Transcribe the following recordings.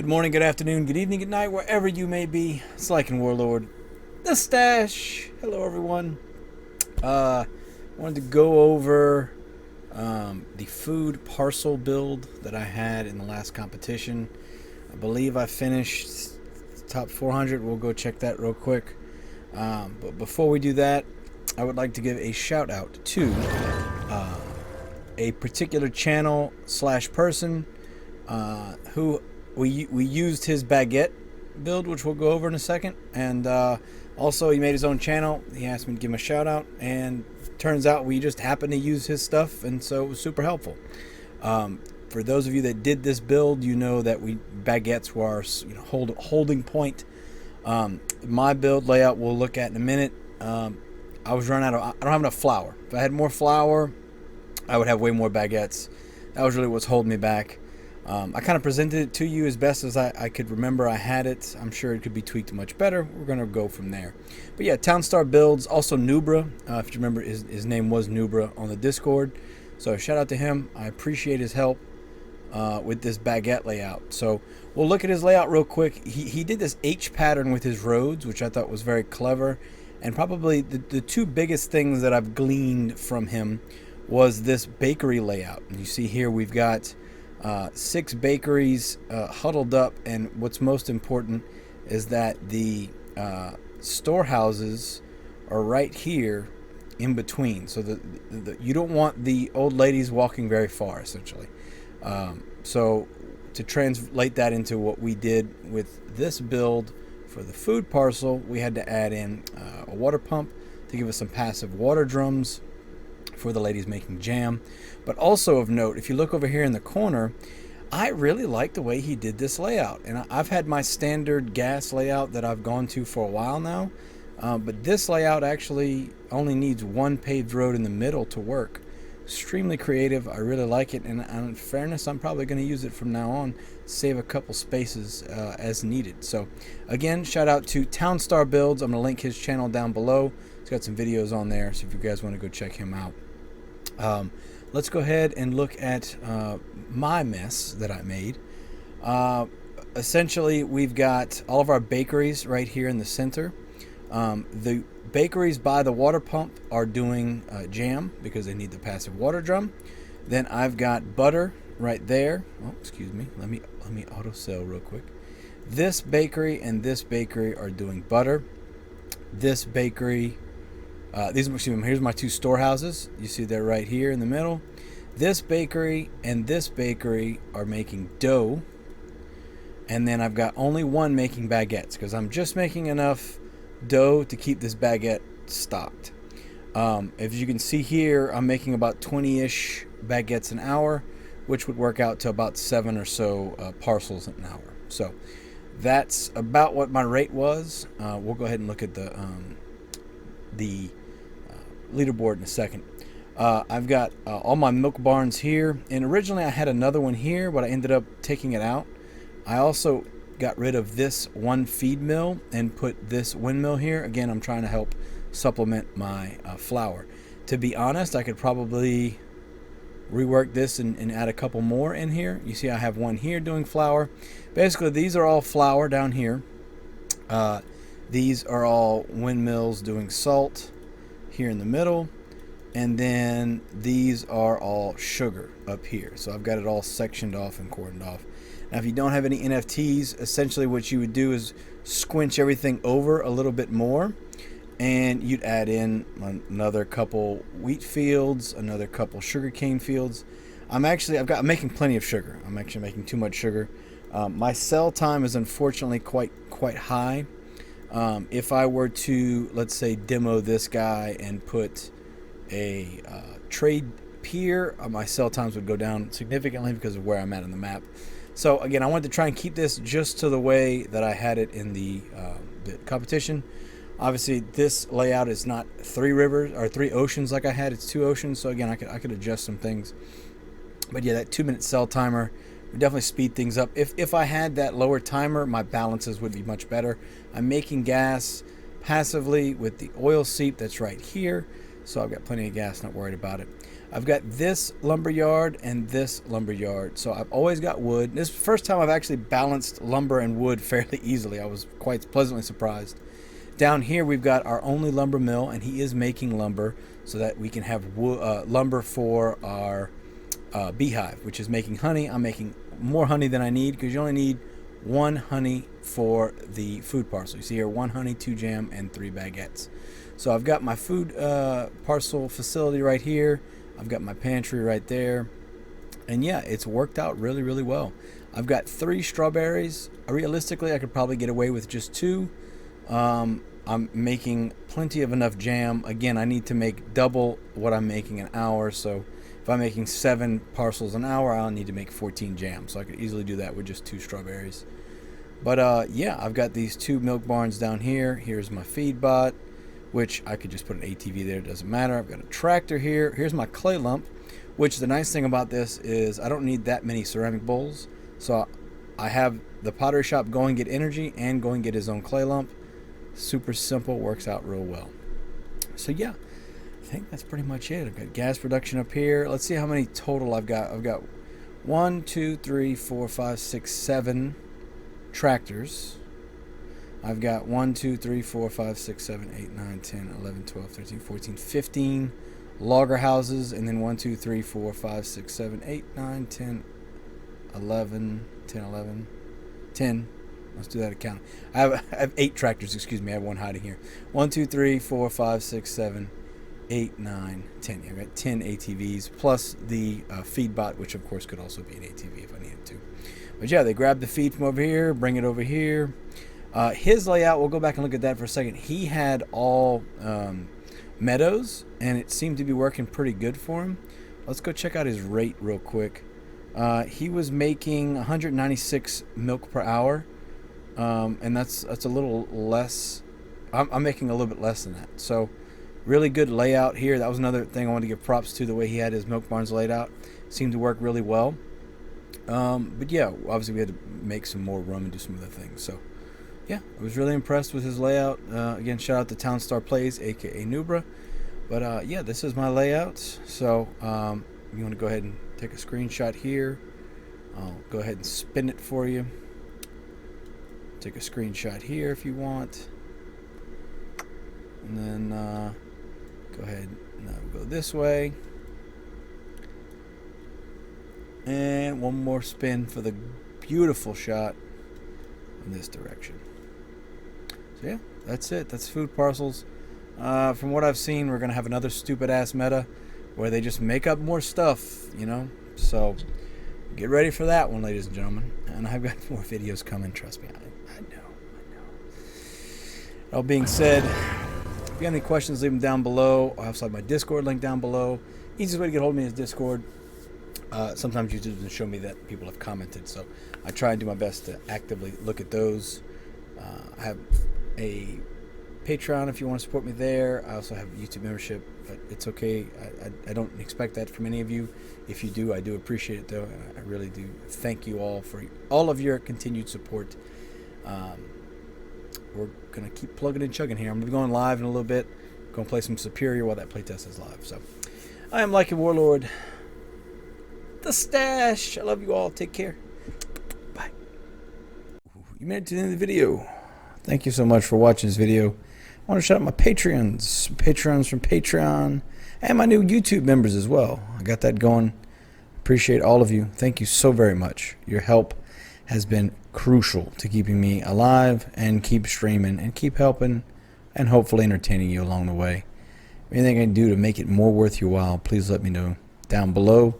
morning, good afternoon, good evening, good night, wherever you may be. It's Lycan Warlord, the Stash. Hello, everyone. Wanted to go over the food parcel build that I had in the last competition. I believe I finished top 400. We'll go check that real quick. But before we do that, I would like to give a shout out to a particular channel / person who we used his baguette build, which we'll go over in a second, and also he made his own channel. He asked me to give him a shout out, and turns out we just happened to use his stuff, and so it was super helpful. For those of you that did this build, you know that baguettes were our holding point. My build layout we'll look at in a minute. I was running out of, I don't have enough flour. If I had more flour, I would have way more baguettes. That was really what's holding me back. I kind of presented it to you as best as I could remember I had it. I'm sure it could be tweaked much better. We're going to go from there. But yeah, Townstar Builds, also Nubra. If you remember, his name was Nubra on the Discord. So shout out to him. I appreciate his help with this baguette layout. So we'll look at his layout real quick. He did this H pattern with his roads, which I thought was very clever. And probably the two biggest things that I've gleaned from him was this bakery layout. And you see here we've got 6 bakeries huddled up, and what's most important is that the storehouses are right here in between, so you don't want the old ladies walking very far, essentially. So to translate that into what we did with this build for the food parcel, we had to add in a water pump to give us some passive water drums for the ladies making jam. But also of note, if you look over here in the corner, I really like the way he did this layout. And I've had my standard gas layout that I've gone to for a while now, but this layout actually only needs one paved road in the middle to work. Extremely creative. I really like it, and in fairness, I'm probably going to use it from now on, save a couple spaces as needed. So again, shout out to Townstar Builds. I'm going to link his channel down below. He's got some videos on there, so if you guys want to go check him out. Let's go ahead and look at my mess that I made. Essentially, we've got all of our bakeries right here in the center. The bakeries by the water pump are doing jam because they need the passive water drum. Then I've got butter right there. Oh, excuse me. Let me auto sell real quick. This bakery and this bakery are doing butter. This bakery. Here's my 2 storehouses. You see they're right here in the middle. This bakery and this bakery are making dough. And then I've got only one making baguettes because I'm just making enough dough to keep this baguette stocked. As you can see here, I'm making about 20-ish baguettes an hour, which would work out to about 7 or so parcels an hour. So that's about what my rate was. We'll go ahead and look at the leaderboard in a second. I've got all my milk barns here, and originally I had another one here, but I ended up taking it out. I also got rid of this one feed mill and put this windmill here. Again, I'm trying to help supplement my flour. To be honest, I could probably rework this and add a couple more in here. You see I have one here doing flour. Basically, these are all flour down here. These are all windmills doing salt here in the middle, and then these are all sugar up here. So I've got it all sectioned off and cordoned off. Now if you don't have any NFTs, essentially what you would do is squinch everything over a little bit more, and you'd add in another couple wheat fields, another couple sugarcane fields. I'm making plenty of sugar. I'm actually making too much sugar. My sell time is unfortunately quite high. If I were to, let's say, demo this guy and put a trade pier, my sell times would go down significantly because of where I'm at on the map. So again, I wanted to try and keep this just to the way that I had it in the competition. Obviously, this layout is not 3 rivers or 3 oceans like I had. It's 2 oceans. So again, I could adjust some things. But yeah, that 2-minute sell timer would definitely speed things up. If I had that lower timer, my balances would be much better. I'm making gas passively with the oil seep that's right here. so I've got plenty of gas, not worried about it. I've got this lumber yard and this lumber yard, so I've always got wood. This is the first time I've actually balanced lumber and wood fairly easily. I was quite pleasantly surprised. Down here we've got our only lumber mill, and he is making lumber so that we can have lumber for our beehive, which is making honey. I'm making more honey than I need, because you only need 1 honey for the food parcel. You see here, 1 honey, 2 jam, and 3 baguettes. So I've got my food parcel facility right here. I've got my pantry right there. And yeah, it's worked out really, really well. I've got 3 strawberries. Realistically, I could probably get away with just 2. I'm making plenty of enough jam. Again, I need to make double what I'm making an hour. So if I'm making 7 parcels an hour, I'll need to make 14 jam. So I could easily do that with just 2 strawberries. But yeah, I've got these 2 milk barns down here. Here's my feed bot, which I could just put an ATV there. It doesn't matter. I've got a tractor here. Here's my clay lump, which the nice thing about this is I don't need that many ceramic bowls. So I have the pottery shop go and get energy and go and get his own clay lump. Super simple, works out real well. So yeah, I think that's pretty much it. I've got gas production up here. Let's see how many total I've got. I've got 1, 2, 3, 4, 5, 6, 7 tractors. I've got 1, 2, 3, 4, 5, 6, 7, 8, 9, 10, 11, 12, 13, 14, 15 logger houses, and then 1, 2, 3, 4, 5, 6, 7, 8, 9, 10, 11, 10, 11, 10. Let's do that account. I have 8 tractors, excuse me. I have 1 hiding here. 1, 2, 3, 4, 5, 6, 7, 8, 9, 10. I've got 10 ATVs plus the feed bot, which of course could also be an ATV if I needed to. But yeah, they grab the feed from over here, bring it over here. His layout, we'll go back and look at that for a second. He had all meadows, and it seemed to be working pretty good for him. Let's go check out his rate real quick. He was making 196 milk per hour, and that's a little less. I'm making a little bit less than that. So really good layout here. That was another thing I wanted to give props to, the way he had his milk barns laid out. Seemed to work really well. But yeah, obviously we had to make some more room and do some other things. So yeah, I was really impressed with his layout. Again, shout out to Townstar Plays, aka Nubra. But yeah, this is my layout. So you want to go ahead and take a screenshot here. I'll go ahead and spin it for you. Take a screenshot here if you want. And then go ahead and go this way. And one more spin for the beautiful shot in this direction. So yeah, that's it. That's food parcels. From what I've seen, we're going to have another stupid-ass meta where they just make up more stuff, you know? So get ready for that one, ladies and gentlemen. And I've got more videos coming, trust me. I know. All being said, if you have any questions, leave them down below. I also have my Discord link down below. Easiest way to get hold of me is Discord. Sometimes YouTube doesn't show me that people have commented, so I try and do my best to actively look at those. I have a Patreon if you want to support me there. I also have YouTube membership, but it's okay. I don't expect that from any of you. If you do, I do appreciate it, though. And I really do thank you all for all of your continued support. We're going to keep plugging and chugging here. I'm going to be going live in a little bit. Going to play some Superior while that playtest is live. So I am Like a Warlord. The Stash. I love you all. Take care. Bye. You made it to the end of the video. Thank you so much for watching this video. I want to shout out my Patreons from Patreon, and my new YouTube members as well. I got that going. Appreciate all of you. Thank you so very much. Your help has been crucial to keeping me alive and keep streaming and keep helping and hopefully entertaining you along the way. Anything I can do to make it more worth your while, please let me know down below.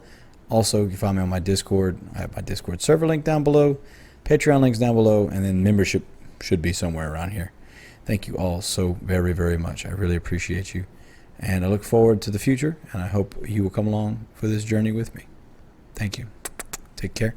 Also, you can find me on my Discord. I have my Discord server link down below, Patreon links down below, and then membership should be somewhere around here. Thank you all so very, very much. I really appreciate you. And I look forward to the future, and I hope you will come along for this journey with me. Thank you. Take care.